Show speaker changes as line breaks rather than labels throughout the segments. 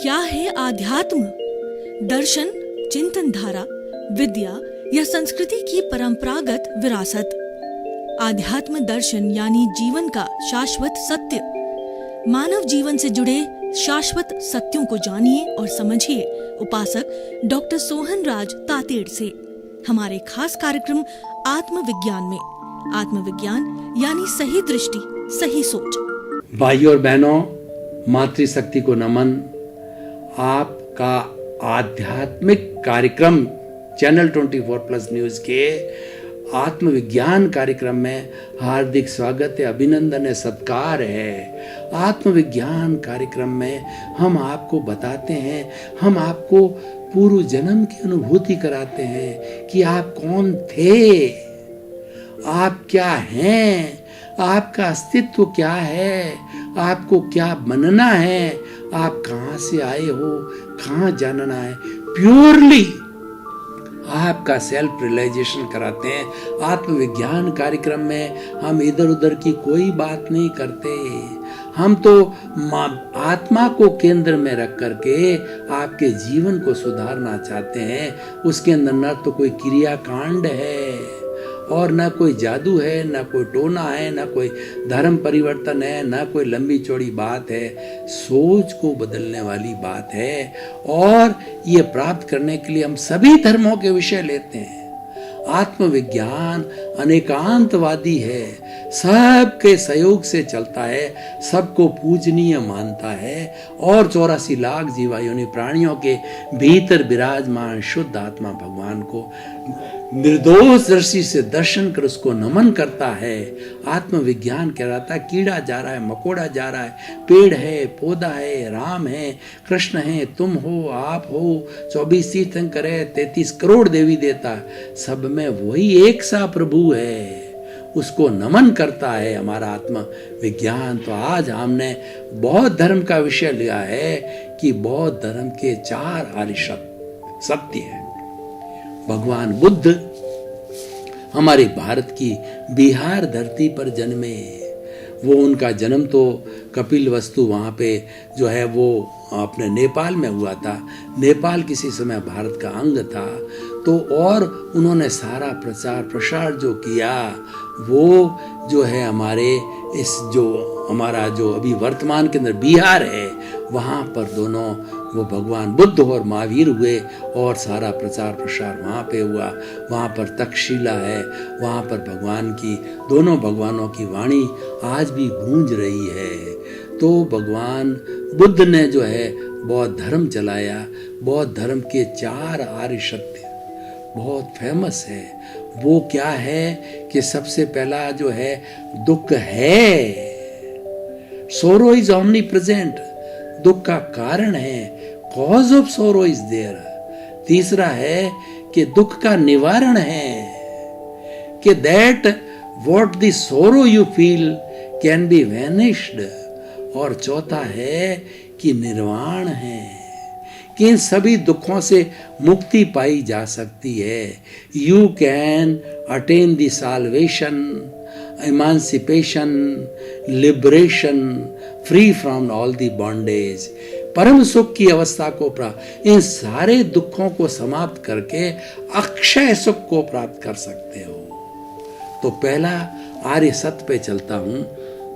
क्या है आध्यात्म? दर्शन, चिंतन धारा, विद्या या संस्कृति की परंपरागत विरासत। आध्यात्म दर्शन यानी जीवन का शाश्वत सत्य। मानव जीवन से जुड़े शाश्वत सत्यों को जानिए और समझिए उपासक डॉक्टर सोहन राज तातेड़ से हमारे खास कार्यक्रम आत्मविज्ञान में। आत्मविज्ञान यानी सही दृष्टि, सही सोच।
भाइयों और बहनों, मातृशक्ति को नमन। आपका आध्यात्मिक कार्यक्रम चैनल 24+ न्यूज के आत्मविज्ञान कार्यक्रम में हार्दिक स्वागत है, अभिनंदन है, सत्कार है। आत्मविज्ञान कार्यक्रम में हम आपको बताते हैं, हम आपको पूर्व जन्म की अनुभूति कराते हैं कि आप कौन थे, आप क्या हैं, आपका अस्तित्व क्या है, आपको क्या बनना है, आप कहाँ से आए हो, कहाँ जानना है। प्योरली आपका सेल्फ रियलाइजेशन कराते हैं। आत्मविज्ञान कार्यक्रम में हम इधर उधर की कोई बात नहीं करते। हम तो आत्मा को केंद्र में रख करके आपके जीवन को सुधारना चाहते हैं। उसके अंदर न तो कोई क्रियाकांड है और न कोई जादू है, न कोई टोना है, न कोई धर्म परिवर्तन है, न कोई लंबी चौड़ी बात है। सोच को बदलने वाली बात है और ये प्राप्त करने के लिए हम सभी धर्मों के विषय लेते हैं। आत्मविज्ञान अनेकांतवादी है, सबके सहयोग से चलता है, सबको पूजनीय मानता है और 84 लाख जीवायोनि प्राणियों के भीतर विराजमान शुद्ध आत्मा भगवान को निर्दोष दृष्टि से दर्शन कर उसको नमन करता है। आत्मविज्ञान कहलाता है कीड़ा जा रहा है, मकोड़ा जा रहा है, पेड़ है, पौधा है, राम है, कृष्ण है, तुम हो, आप हो, 24 तीर्थंकर है, 33 करोड़ देवी देवता, सब में वही एक सा प्रभु है, उसको नमन करता है हमारा आत्मा विज्ञान। तो आज हमने बौद्ध धर्म का विषय लिया है कि बौद्ध धर्म के 4 आर्य सत्य है। भगवान बुद्ध हमारे भारत की बिहार धरती पर जन्मे। वो उनका जन्म तो कपिलवस्तु वहाँ पे जो है वो अपने नेपाल में हुआ था। नेपाल किसी समय भारत का अंग था। तो और उन्होंने सारा प्रचार प्रसार जो किया वो जो है हमारे इस जो हमारा जो अभी वर्तमान के अंदर बिहार है वहाँ पर दोनों वो भगवान बुद्ध और महावीर हुए और सारा प्रचार प्रसार वहाँ पे हुआ। वहाँ पर तक्षशिला है, वहाँ पर भगवान की दोनों भगवानों की वाणी आज भी गूंज रही है। तो भगवान बुद्ध ने जो है बौद्ध धर्म चलाया। बौद्ध धर्म के 4 आर्य सत्य बहुत फेमस है। वो क्या है कि सबसे पहला जो है दुख है, सोरो इज ओमनी प्रेजेंट, दुख का कारण है, cause of sorrow is there. तीसरा है कि दुख का निवारण है, कि that what the sorrow you feel can be vanished. और चौथा है कि निर्वाण है, कि इन सभी दुखों से मुक्ति पाई जा सकती है। You can attain the salvation, emancipation, liberation, free from all the bondage, परम सुख की अवस्था को प्राप्त, इन सारे दुखों को समाप्त करके अक्षय सुख को प्राप्त कर सकते हो। तो पहला आर्य सत्य पे चलता हूँ।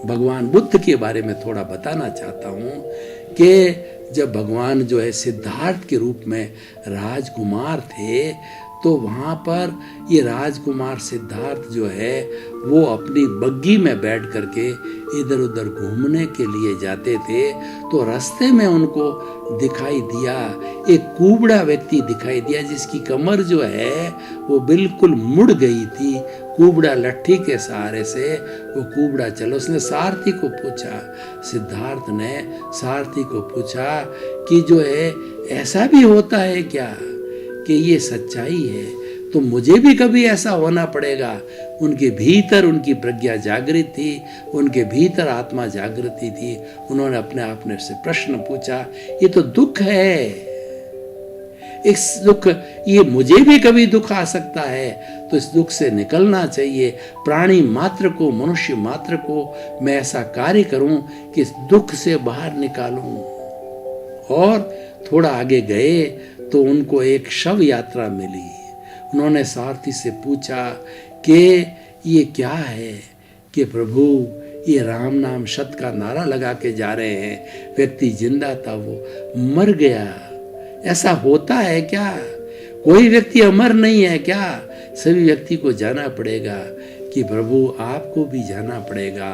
भगवान बुद्ध के बारे में थोड़ा बताना चाहता हूँ कि जब भगवान जो है सिद्धार्थ के रूप में राजकुमार थे तो वहाँ पर ये राजकुमार सिद्धार्थ जो है वो अपनी बग्गी में बैठ करके इधर उधर घूमने के लिए जाते थे। तो रास्ते में उनको दिखाई दिया एक कुबड़ा व्यक्ति दिखाई दिया जिसकी कमर जो है वो बिल्कुल मुड़ गई थी। कुबड़ा लट्ठी के सहारे से वो कुबड़ा चला। उसने सारथी को पूछा, सिद्धार्थ ने सारथी को पूछा कि जो है ऐसा भी होता है क्या कि ये सच्चाई है, तो मुझे भी कभी ऐसा होना पड़ेगा। उनके भीतर उनकी प्रज्ञा जागृत थी, उनके भीतर आत्मा जागृति थी। उन्होंने अपने आप से प्रश्न पूछा, ये तो दुख है, इस दुख, ये मुझे भी कभी दुख आ सकता है, तो इस दुख से निकलना चाहिए। प्राणी मात्र को, मनुष्य मात्र को मैं ऐसा कार्य करूं कि इस दुख से बाहर निकालूं और थोड़ा आगे गए तो उनको एक शव यात्रा मिली। उन्होंने सारथी से पूछा कि ये क्या है? कि प्रभु ये राम नाम शत का नारा लगा के जा रहे हैं, व्यक्ति जिंदा था वो मर गया। ऐसा होता है क्या? कोई व्यक्ति अमर नहीं है क्या? सभी व्यक्ति को जाना पड़ेगा कि प्रभु आपको भी जाना पड़ेगा,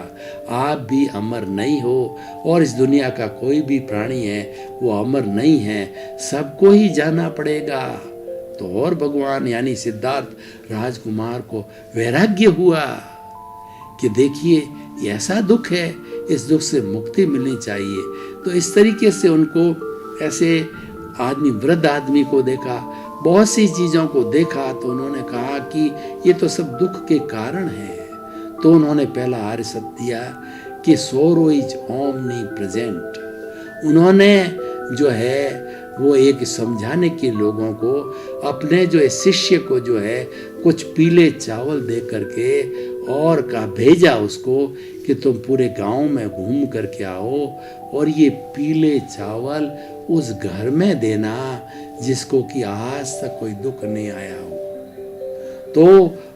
आप भी अमर नहीं हो और इस दुनिया का कोई भी प्राणी है वो अमर नहीं है, सबको ही जाना पड़ेगा। तो और भगवान यानी सिद्धार्थ राजकुमार को वैराग्य हुआ कि देखिए ये ऐसा दुख है, इस दुख से मुक्ति मिलनी चाहिए। तो इस तरीके से उनको ऐसे आदमी, वृद्ध आदमी को देखा, बहुत सी चीज़ों को देखा, तो उन्होंने कहा कि ये तो सब दुख के कारण है। तो उन्होंने पहला आर्य सत्य दिया कि सोरो इज ओमनी प्रेजेंट। उन्होंने जो है वो एक समझाने के लोगों को, अपने जो शिष्य को जो है कुछ पीले चावल दे करके और का भेजा उसको कि तुम पूरे गांव में घूम करके आओ और ये पीले चावल उस घर में देना जिसको कि आज तक कोई दुख नहीं आया हो। तो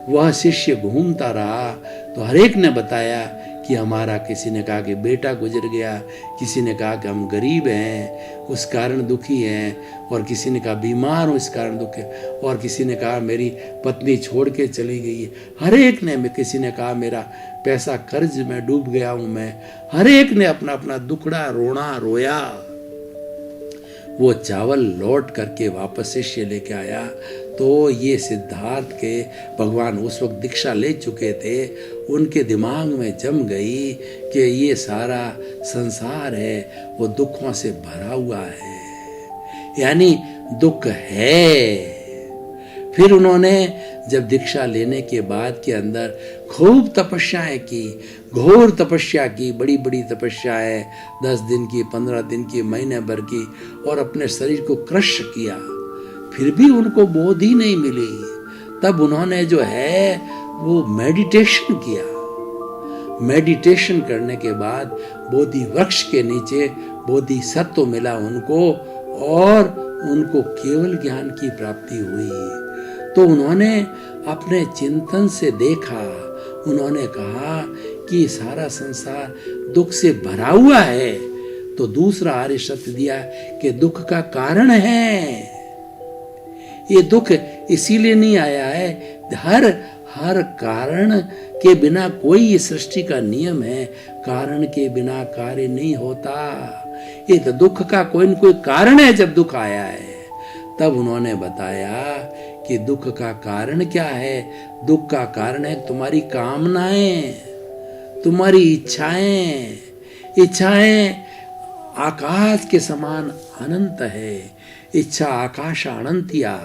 वह शिष्य घूमता रहा, तो हर एक ने बताया कि हमारा, किसी ने कहा कि बेटा गुजर गया, किसी ने कहा कि हम गरीब हैं उस कारण दुखी हैं, और किसी ने कहा बीमार हूँ इस कारण दुख है, और किसी ने कहा मेरी पत्नी छोड़ के चली गई है। हर एक ने, किसी ने कहा मेरा पैसा कर्ज में डूब गया हूँ मैं। हर एक ने अपना अपना दुखड़ा रोना रोया। वो चावल लौट करके वापस शिष्य लेके आया, तो ये सिद्धार्थ के भगवान उस वक्त दीक्षा ले चुके थे, उनके दिमाग में जम गई कि ये सारा संसार है वो दुखों से भरा हुआ है, यानी दुख है। फिर उन्होंने जब दीक्षा लेने के बाद के अंदर खूब तपस्याएं की, घोर तपस्या की, बड़ी बड़ी तपस्याएं, 10 दिन की, 15 दिन की, महीने भर की, और अपने शरीर को क्रश किया, फिर भी उनको बोधि नहीं मिली। तब उन्होंने जो है वो मेडिटेशन किया। मेडिटेशन करने के बाद बोधि वृक्ष के नीचे बोधि सत्व मिला उनको, और उनको केवल ज्ञान की प्राप्ति हुई। तो उन्होंने अपने चिंतन से देखा, उन्होंने कहा कि सारा संसार दुख से भरा हुआ है। तो दूसरा आर्य सत्य दिया कि दुख का कारण है, ये दुख इसीलिए नहीं आया है, हर कारण के बिना कोई, ये सृष्टि का नियम है, कारण के बिना कार्य नहीं होता। ये तो दुख का कोई न कोई कारण है जब दुख आया है। तब उन्होंने बताया कि दुख का कारण क्या है? दुख का कारण है तुम्हारी कामनाएं, तुम्हारी इच्छाएं। इच्छाएं आकाश के समान अनंत है, इच्छा आकाश अनंतिया,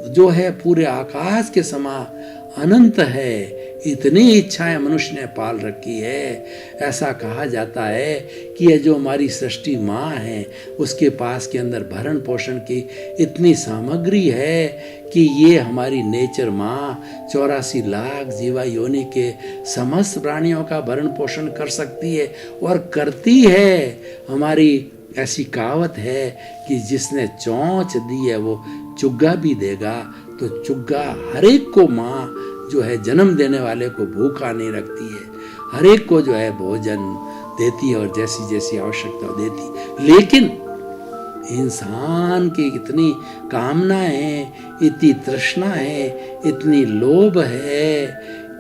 जो है पूरे आकाश के समान अनंत है। इतनी इच्छाएं मनुष्य ने पाल रखी है। ऐसा कहा जाता है कि ये जो हमारी सृष्टि माँ है उसके पास के अंदर भरण पोषण की इतनी सामग्री है कि ये हमारी नेचर माँ 84 लाख जीवा योनि के समस्त प्राणियों का भरण पोषण कर सकती है और करती है। हमारी ऐसी कहावत है कि जिसने चोंच दी है वो चुग्गा भी देगा। तो चुग्गा हर एक को माँ जो है जन्म देने वाले को भूखा नहीं रखती है, हर एक को जो है भोजन देती है और जैसी जैसी आवश्यकता देती। लेकिन इंसान की इतनी कामना है, इतनी तृष्णा है, इतनी लोभ है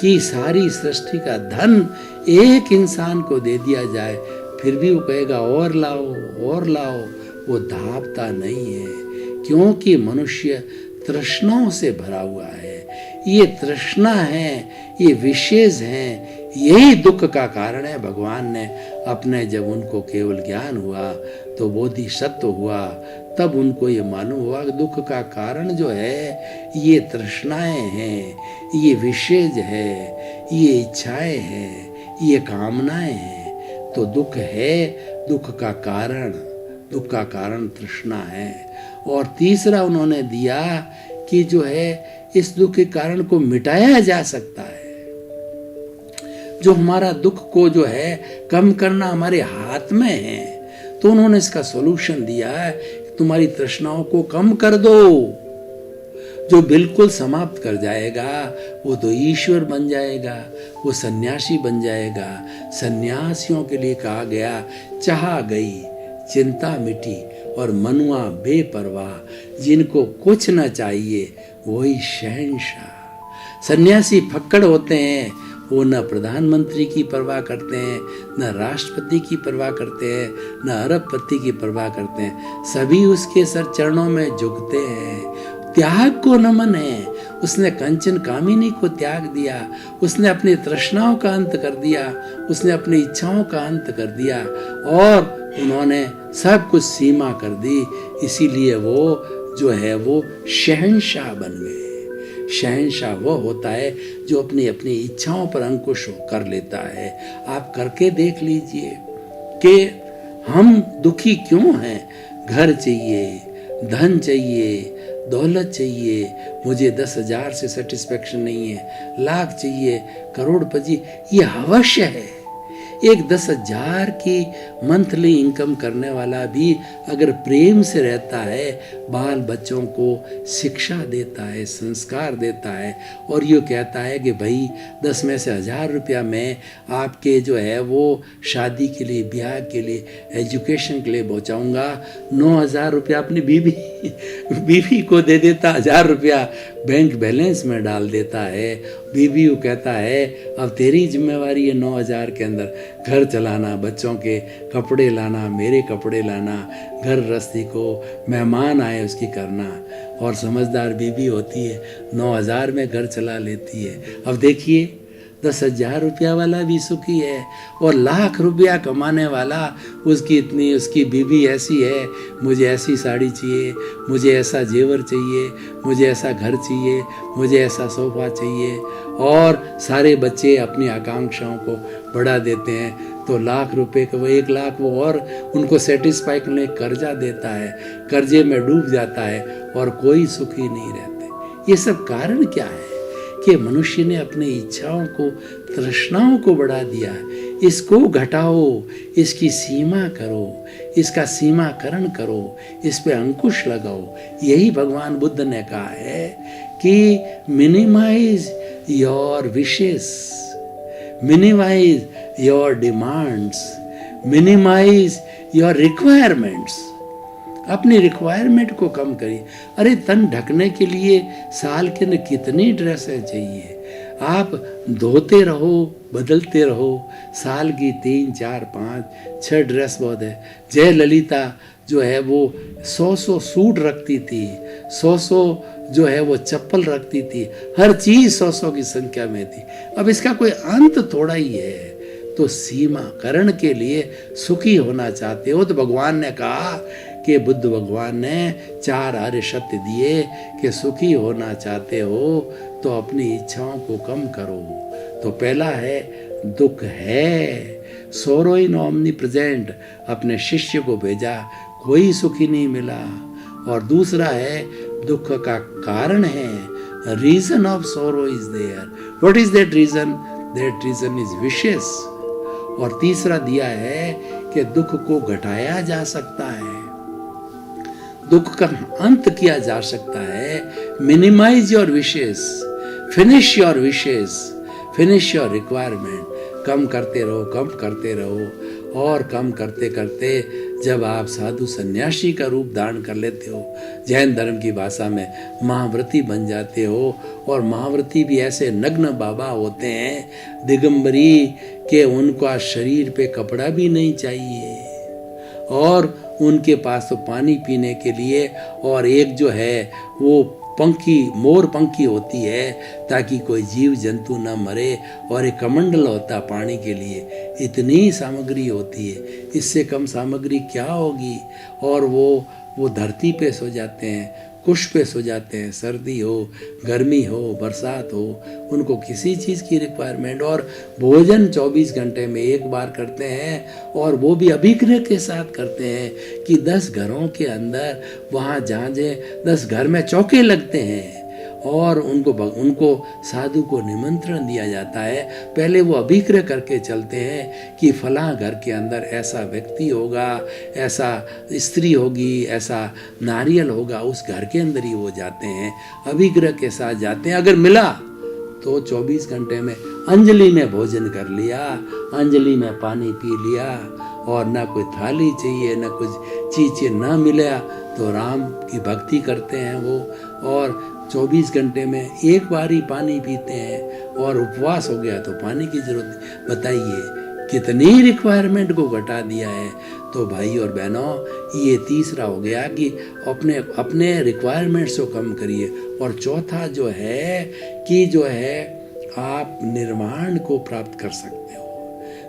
कि सारी सृष्टि का धन एक इंसान को दे दिया जाए फिर भी वो कहेगा और लाओ और लाओ, वो धापता नहीं है, क्योंकि मनुष्य तृष्णाओं से भरा हुआ है। ये तृष्णा है, ये विशेष है, यही दुख का कारण है। भगवान ने अपने जब उनको केवल ज्ञान हुआ तो बोधि सत्व हुआ, तब उनको ये मालूम हुआ कि दुख का कारण जो है ये तृष्णाएं हैं, ये विशेष है, ये इच्छाएं हैं, ये कामनाएं हैं। तो दुख है, दुख का कारण तृष्णा है। और तीसरा उन्होंने दिया कि जो है इस दुख के कारण को मिटाया जा सकता है। जो हमारा दुख को जो है कम करना हमारे हाथ में है। तो उन्होंने इसका सॉल्यूशन दिया है, तुम्हारी तृष्णाओं को कम कर दो। जो बिल्कुल समाप्त कर जाएगा वो तो ईश्वर बन जाएगा, वो सन्यासी बन जाएगा। सन्यासियों के लिए कहा गया, चाह गई चिंता मिटी और मनुआ बेपरवाह, जिनको कुछ न चाहिए वही शहंशाह। सन्यासी फक्कड़ होते हैं, वो न प्रधानमंत्री की परवाह करते हैं, न राष्ट्रपति की परवाह करते हैं, न अरबपति की परवाह करते हैं, सभी उसके सर चरणों में झुकते हैं। त्याग को नमन है, उसने कंचन कामिनी को त्याग दिया, उसने अपनी तृष्णाओं का अंत कर दिया, उसने अपनी इच्छाओं का अंत कर दिया और उन्होंने सब कुछ सीमा कर दी। इसीलिए वो जो है वो शहंशाह बन गए। शहंशाह वो होता है जो अपनी अपनी इच्छाओं पर अंकुश कर लेता है। आप करके देख लीजिए कि हम दुखी क्यों हैं। घर चाहिए, धन चाहिए, दौलत चाहिए, मुझे 10,000 से सेटिस्फेक्शन नहीं है, लाख चाहिए, करोड़पति, ये अवश्य है। एक 10,000 की मंथली इनकम करने वाला भी अगर प्रेम से रहता है, बाल बच्चों को शिक्षा देता है, संस्कार देता है और ये कहता है कि भाई 10 में से 1,000 रुपया मैं आपके जो है वो शादी के लिए, ब्याह के लिए, एजुकेशन के लिए पहुँचाऊँगा, 9,000 रुपया अपनी बीवी को दे देता, 1,000 रुपया बैंक बैलेंस में डाल देता है। बीवी को कहता है अब तेरी जिम्मेवारी है 9,000 के अंदर घर चलाना, बच्चों के कपड़े लाना, मेरे कपड़े लाना, घर गृहस्थी को मेहमान आए उसकी करना। और समझदार बीवी होती है, 9,000 में घर चला लेती है। अब देखिए 10,000 रुपया वाला भी सुखी है और लाख रुपया कमाने वाला उसकी बीवी ऐसी है, मुझे ऐसी साड़ी चाहिए, मुझे ऐसा जेवर चाहिए, मुझे ऐसा घर चाहिए, मुझे ऐसा सोफा चाहिए और सारे बच्चे अपनी आकांक्षाओं को बढ़ा देते हैं। तो लाख रुपए का वो 1 लाख वो और उनको सेटिस्फाई करने कर्जा देता है, कर्जे में डूब जाता है और कोई सुखी नहीं रहते। ये सब कारण क्या है कि मनुष्य ने अपनी इच्छाओं को, तृष्णाओं को बढ़ा दिया। इसको घटाओ, इसकी सीमा करो, इसका सीमाकरण करो, इस पे अंकुश लगाओ। यही भगवान बुद्ध ने कहा है कि minimize your wishes, minimize your demands, minimize your requirements. अपनी रिक्वायरमेंट को कम करिए। अरे तन ढकने के लिए साल के न कितनी ड्रेसें चाहिए, आप धोते रहो, बदलते रहो, साल की 3, 4, 5, 6 ड्रेस बहुत है। जयललिता जो है वो 100 सूट रखती थी, 100 जो है वो चप्पल रखती थी, हर चीज 100 की संख्या में थी। अब इसका कोई अंत थोड़ा ही है। तो सीमाकरण के लिए सुखी होना चाहते हो तो भगवान ने कहा कि बुद्ध भगवान ने 4 आर्य सत्य दिए कि सुखी होना चाहते हो तो अपनी इच्छाओं को कम करो। तो पहला है दुख है, सोरो इन ओमनी प्रेजेंट, अपने शिष्य को भेजा, कोई सुखी नहीं मिला। और दूसरा है दुख का कारण है, reason of sorrow is there. What is that reason? That reason is wishes. और तीसरा दिया है कि दुख को घटाया जा सकता है, दुख का अंत किया जा सकता है। Minimise your wishes, finish your wishes, finish your requirement. कम करते रहो, कम करते रहो और कम करते करते जब आप साधु सन्यासी का रूप धारण कर लेते हो, जैन धर्म की भाषा में महाव्रती बन जाते हो। और महाव्रती भी ऐसे नग्न बाबा होते हैं, दिगंबरी, के उनका शरीर पे कपड़ा भी नहीं चाहिए और उनके पास तो पानी पीने के लिए और एक जो है वो पंखी, मोर पंखी होती है ताकि कोई जीव जंतु न मरे, और एक कमंडल होता पानी के लिए। इतनी सामग्री होती है, इससे कम सामग्री क्या होगी। और वो धरती पे सो जाते हैं, कुश पे सो जाते हैं, सर्दी हो, गर्मी हो, बरसात हो, उनको किसी चीज़ की रिक्वायरमेंट। और भोजन 24 घंटे में एक बार करते हैं और वो भी अभिग्रह के साथ करते हैं कि 10 घरों के अंदर वहाँ जहाँ 10 घर में चौके लगते हैं और उनको साधु को निमंत्रण दिया जाता है। पहले वो अभिक्रय करके चलते हैं कि फलां घर के अंदर ऐसा व्यक्ति होगा, ऐसा स्त्री होगी, ऐसा नारियल होगा, उस घर के अंदर ही वो जाते हैं, अभिग्रह के साथ जाते हैं। अगर मिला तो 24 घंटे में अंजलि में भोजन कर लिया, अंजलि में पानी पी लिया, और ना कोई थाली चाहिए, ना कुछ चीज़ ना मिला तो राम की भक्ति करते हैं वो, और 24 घंटे में एक बार ही पानी पीते हैं, और उपवास हो गया तो पानी की जरूरत। बताइए कितनी रिक्वायरमेंट को घटा दिया है। तो भाई और बहनों, ये तीसरा हो गया कि अपने अपने रिक्वायरमेंट्स को कम करिए। और चौथा जो है कि जो है आप निर्वाण को प्राप्त कर सकते हो।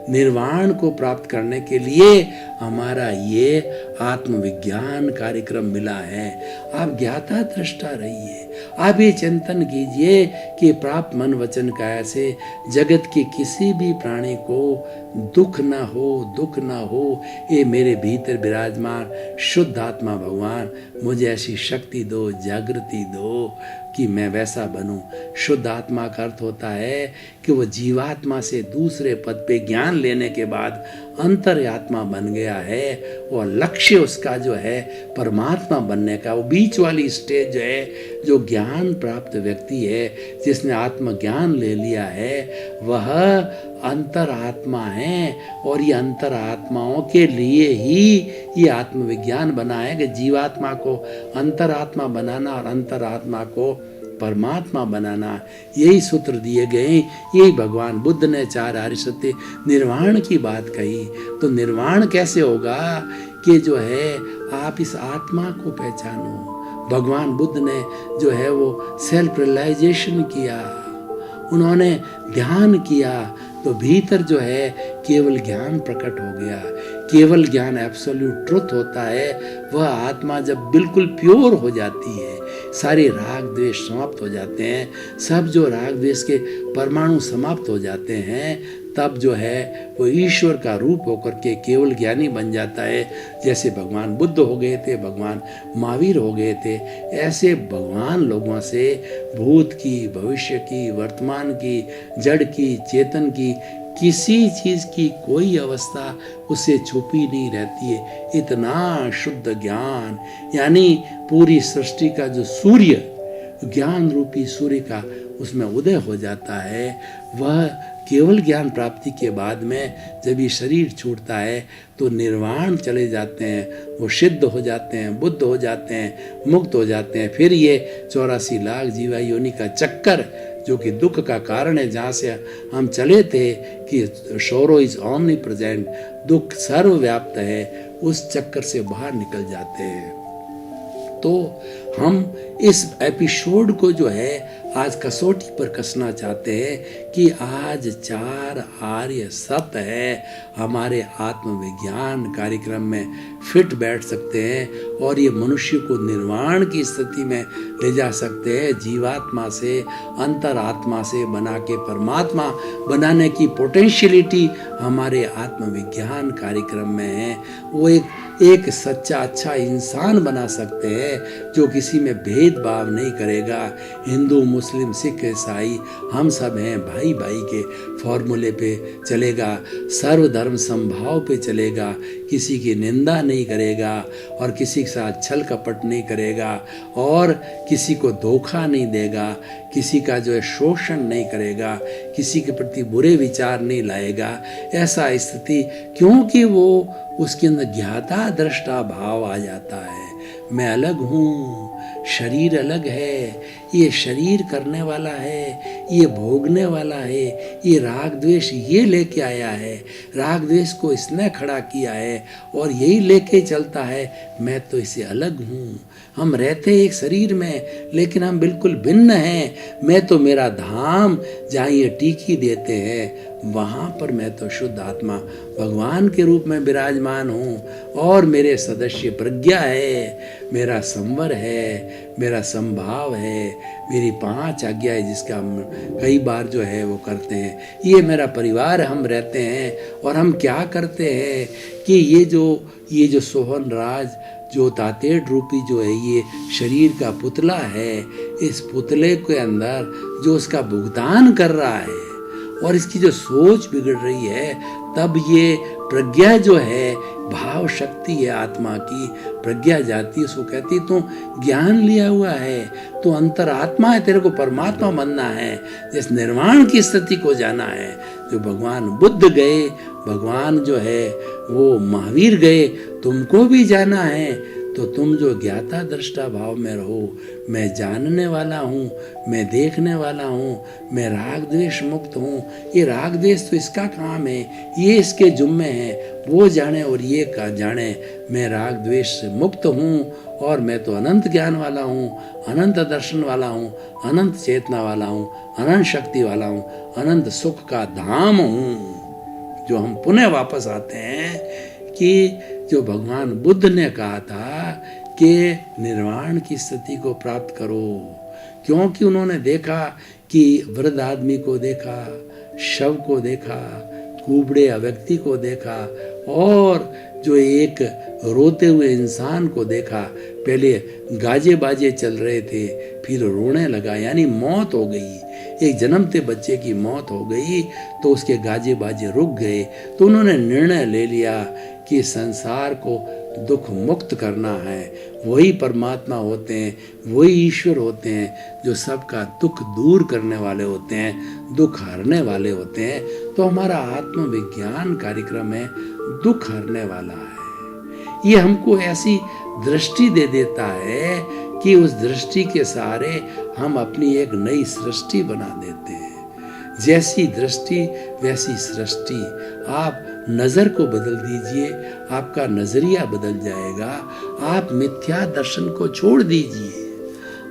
निर्वाण को प्राप्त करने के लिए हमारा ये आत्मविज्ञान कार्यक्रम मिला है। आप ज्ञाता दृष्टा रहिए, आप ये चिंतन कीजिए कि प्राप्त मन वचन काया से जगत के किसी भी प्राणी को दुख ना हो, ये मेरे भीतर विराजमान शुद्ध आत्मा भगवान मुझे ऐसी शक्ति दो, जागृति दो कि मैं वैसा बनूं। शुद्ध आत्मा का अर्थ होता है कि वो जीवात्मा से दूसरे पद पे ज्ञान लेने के बाद अंतर्यात्मा बन गया है, और लक्ष्य उसका जो है परमात्मा बनने का। वो बीच वाली स्टेज जो है, जो ज्ञान प्राप्त व्यक्ति है, जिसने आत्मज्ञान ले लिया है, वह अंतरात्मा है। और ये अंतरात्माओं के लिए ही ये आत्मविज्ञान बना है कि जीवात्मा को अंतरात्मा बनाना और अंतरात्मा को परमात्मा बनाना, यही सूत्र दिए गए। यही भगवान बुद्ध ने 4 आर्य सत्य निर्वाण की बात कही। तो निर्वाण कैसे होगा कि जो है आप इस आत्मा को पहचानो। भगवान बुद्ध ने जो है वो सेल्फ रियलाइजेशन किया, उन्होंने ध्यान किया, तो भीतर जो है केवल ज्ञान प्रकट हो गया। केवल ज्ञान एब्सोल्यूट ट्रुथ होता है। वह आत्मा जब बिल्कुल प्योर हो जाती है, सारे राग द्वेष समाप्त हो जाते हैं, सब जो राग द्वेष के परमाणु समाप्त हो जाते हैं, तब जो है वो ईश्वर का रूप होकर के केवल ज्ञानी बन जाता है। जैसे भगवान बुद्ध हो गए थे, भगवान महावीर हो गए थे, ऐसे भगवान लोगों से भूत की, भविष्य की, वर्तमान की, जड़ की, चेतन की, किसी चीज़ की कोई अवस्था उससे छुपी नहीं रहती है। इतना शुद्ध ज्ञान, यानी पूरी सृष्टि का जो सूर्य, ज्ञान रूपी सूर्य का उसमें उदय हो जाता है। वह केवल ज्ञान प्राप्ति के बाद में जब ये शरीर छूटता है तो निर्वाण चले जाते हैं, वो सिद्ध हो जाते हैं, बुद्ध हो जाते हैं, मुक्त हो जाते हैं। फिर ये 84 लाख जीवा योनि का चक्कर, जो कि दुख का कारण है, जहाँ से हम चले थे कि सोरो इज ऑमनी प्रेजेंट, दुख सर्वव्याप्त है, उस चक्कर से बाहर निकल जाते हैं। तो हम इस एपिसोड को जो है आज कसौटी पर कसना चाहते हैं कि आज 4 आर्य सत्य है हमारे आत्मविज्ञान कार्यक्रम में फिट बैठ सकते हैं, और ये मनुष्य को निर्वाण की स्थिति में ले जा सकते हैं। जीवात्मा से, अंतरात्मा से बना के परमात्मा बनाने की पोटेंशियलिटी हमारे आत्मविज्ञान कार्यक्रम में है। वो एक सच्चा अच्छा इंसान बना सकते हैं, जो किसी में भेदभाव नहीं करेगा। हिंदू, मुस्लिम, सिख, ईसाई, हम सब हैं, भाई भाई के फॉर्मूले पे चलेगा, सर्वधर्म समभाव पे चलेगा, किसी की निंदा नहीं करेगा, और किसी के साथ छल कपट नहीं करेगा, और किसी को धोखा नहीं देगा, किसी का जो है शोषण नहीं करेगा, किसी के प्रति बुरे विचार नहीं लाएगा। ऐसा स्थिति, क्योंकि वो उसके अंदर ज्ञाता दृष्टा भाव आ जाता है। मैं अलग हूँ, शरीर अलग है, ये शरीर करने वाला है, ये भोगने वाला है, ये राग द्वेष ये लेके आया है, राग द्वेष को इसने खड़ा किया है और यही लेके चलता है। मैं तो इससे अलग हूँ। हम रहते एक शरीर में, लेकिन हम बिल्कुल भिन्न हैं। मैं तो मेरा धाम जहाँ ये टीकी देते हैं, वहाँ पर मैं तो शुद्ध आत्मा भगवान के रूप में विराजमान हूँ, और मेरे सदस्य प्रज्ञा है, मेरा संवर है, मेरा संभाव है, मेरी 5 आज्ञा है, जिसका हम कई बार जो है वो करते हैं। ये मेरा परिवार, हम रहते हैं, और हम क्या करते हैं कि ये जो ये जो सोहन राज जो तातेड़ रूपी जो है ये शरीर का पुतला है, इस पुतले के अंदर जो उसका भुगतान कर रहा है और इसकी जो सोच बिगड़ रही है, तब ये प्रज्ञा जो है, भाव शक्ति है आत्मा की, प्रज्ञा जाती है, उसको कहती तू ज्ञान लिया हुआ है, तो अंतरात्मा है, तेरे को परमात्मा बनना है, जिस निर्वाण की स्थिति को जाना है। जो भगवान बुद्ध गए, भगवान जो है वो महावीर गए, तुमको भी जाना है, तो तुम जो ज्ञाता दृष्टा भाव में रहो, मैं जानने वाला हूँ, मैं देखने वाला हूँ, मैं राग द्वेष मुक्त हूँ। ये राग द्वेष तो इसका काम है, ये इसके जुम्मे है, वो जाने और ये का जाने। मैं राग द्वेष से मुक्त हूँ और मैं तो अनंत ज्ञान वाला हूँ, अनंत दर्शन वाला हूँ, अनंत चेतना वाला हूँ, अनंत शक्ति वाला हूँ, अनंत सुख का धाम हूँ। जो हम पुनः वापस आते हैं कि जो भगवान बुद्ध ने कहा था कि निर्वाण की स्थिति को प्राप्त करो, क्योंकि उन्होंने देखा कि वृद्ध आदमी को देखा, शव को देखा, कुबड़े व्यक्ति को देखा और जो एक रोते हुए इंसान को देखा। पहले गाजे बाजे चल रहे थे, फिर रोने लगा, यानी मौत हो गई। एक जन्मते बच्चे की मौत हो गई तो उसके गाजे बाजे रुक गए। तो उन्होंने निर्णय ले लिया कि संसार को दुख मुक्त करना है। वही परमात्मा होते हैं, वही ईश्वर होते हैं जो सबका दुख दूर करने वाले होते हैं, दुख हरने वाले होते हैं। तो हमारा आत्मविज्ञान कार्यक्रम है दुख हरने वाला है। ये हमको ऐसी दृष्टि दे देता है कि उस दृष्टि के सहारे हम अपनी एक नई सृष्टि बना देते हैं। जैसी दृष्टि वैसी सृष्टि। आप नज़र को बदल दीजिए, आपका नज़रिया बदल जाएगा। आप मिथ्या दर्शन को छोड़ दीजिए,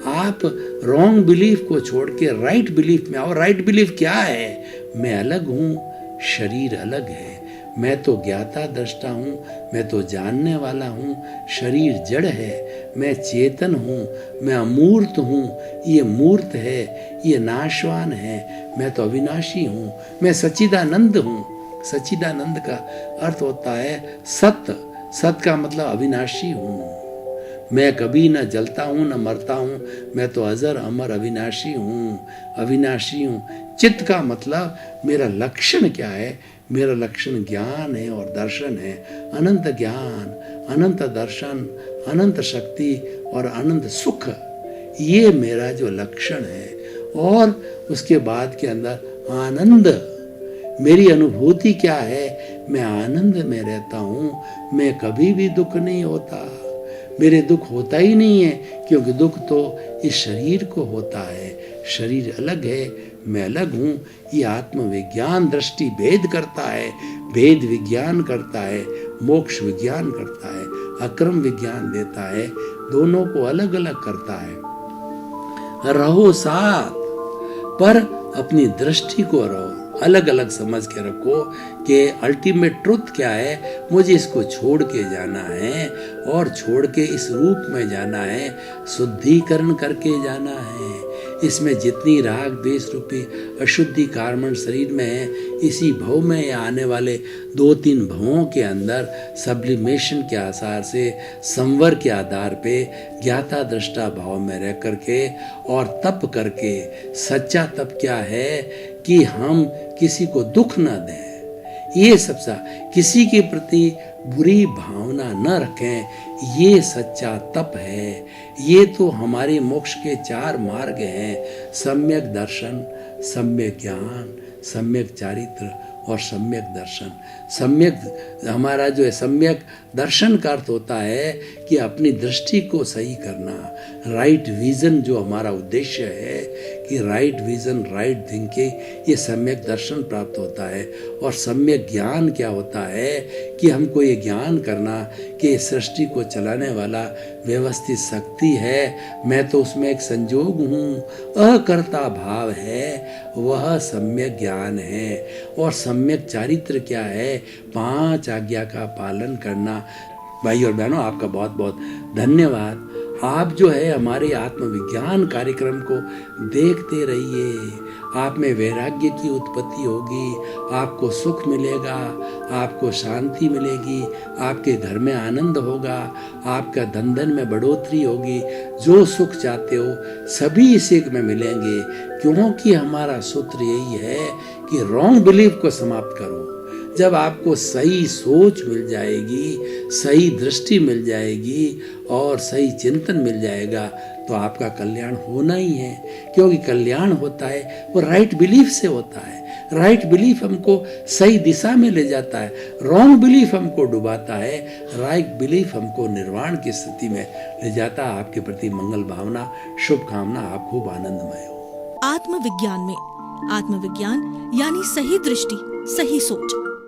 आप रॉन्ग बिलीफ को छोड़ के राइट बिलीफ में आओ। राइट बिलीफ क्या है? मैं अलग हूँ, शरीर अलग है, मैं तो ज्ञाता दृष्टा हूँ, मैं तो जानने वाला हूँ, शरीर जड़ है, मैं चेतन हूँ, मैं अमूर्त हूँ, ये मूर्त है, ये नाशवान है, मैं तो अविनाशी हूँ, मैं सच्चिदानंद हूँ। सच्चिदानंद का अर्थ होता है सत्य। सत्य का मतलब अविनाशी हूँ। मैं कभी न जलता हूँ न मरता हूँ, मैं तो अजर अमर अविनाशी हूँ, अविनाशी हूँ। चित्त का मतलब मेरा लक्षण क्या है? मेरा लक्षण ज्ञान है और दर्शन है। अनंत ज्ञान, अनंत दर्शन, अनंत शक्ति और अनंत सुख, ये मेरा जो लक्षण है। और उसके बाद के अंदर आनंद, मेरी अनुभूति क्या है? मैं आनंद में रहता हूँ, मैं कभी भी दुख नहीं होता, मेरे दुख होता ही नहीं है, क्योंकि दुख तो इस शरीर को होता है। शरीर अलग है, मैं अलग हूँ। ये आत्मविज्ञान दृष्टि भेद करता है, भेद विज्ञान करता है, मोक्ष विज्ञान करता है, अक्रम विज्ञान देता है, दोनों को अलग अलग करता है। रहो साथ, पर अपनी दृष्टि को रहो अलग अलग समझ के रखो कि अल्टीमेट ट्रुथ क्या है। मुझे इसको छोड़ के जाना है और छोड़ के इस रूप में जाना है, शुद्धिकरण करके जाना है। इसमें जितनी राग द्वेष रूपी अशुद्धि कार्बन शरीर में है, इसी भव में या आने वाले 2-3 भवों के अंदर सब्लिमेशन के आधार से, संवर के आधार पे ज्ञाता दृष्टा भाव में रह करके और तप करके, सच्चा तप क्या है कि हम किसी को दुख न दें, ये सबसा किसी के प्रति बुरी भावना न रखें, ये सच्चा तप है। ये तो हमारे मोक्ष के 4 मार्ग हैं, सम्यक दर्शन, सम्यक ज्ञान, सम्यक चारित्र और सम्यक दर्शन। सम्यक हमारा जो है, सम्यक दर्शन का अर्थ होता है कि अपनी दृष्टि को सही करना, राइट विजन जो हमारा उद्देश्य है कि राइट विजन, राइट थिंकिंग, ये सम्यक दर्शन प्राप्त होता है। और सम्यक ज्ञान क्या होता है कि हमको ये ज्ञान करना कि सृष्टि को चलाने वाला व्यवस्थित शक्ति है, मैं तो उसमें एक संजोग हूँ, अकर्ता भाव है, वह सम्यक ज्ञान है। और सम्यक चारित्र क्या है? 5 आज्ञा का पालन करना। भाई और बहनों, आपका बहुत बहुत धन्यवाद। आप जो है हमारे आत्मविज्ञान कार्यक्रम को देखते रहिए। आप में वैराग्य की उत्पत्ति होगी, आपको सुख मिलेगा, आपको शांति मिलेगी, आपके घर में आनंद होगा, आपका धन में बढ़ोतरी होगी। जो सुख चाहते हो सभी इसी में मिलेंगे, क्योंकि हमारा सूत्र यही है कि रॉन्ग बिलीफ को समाप्त करो। जब आपको सही सोच मिल जाएगी, सही दृष्टि मिल जाएगी और सही चिंतन मिल जाएगा तो आपका कल्याण होना ही है, क्योंकि कल्याण होता है वो राइट बिलीफ से होता है। राइट बिलीफ हमको सही दिशा में ले जाता है, रॉन्ग बिलीफ हमको डुबाता है, राइट बिलीफ हमको निर्वाण की स्थिति में ले जाता है। आपके प्रति मंगल भावना, शुभकामना, आप खूब आनंदमय हो।
आत्मविज्ञान में आत्मविज्ञान यानी सही दृष्टि, सही सोच।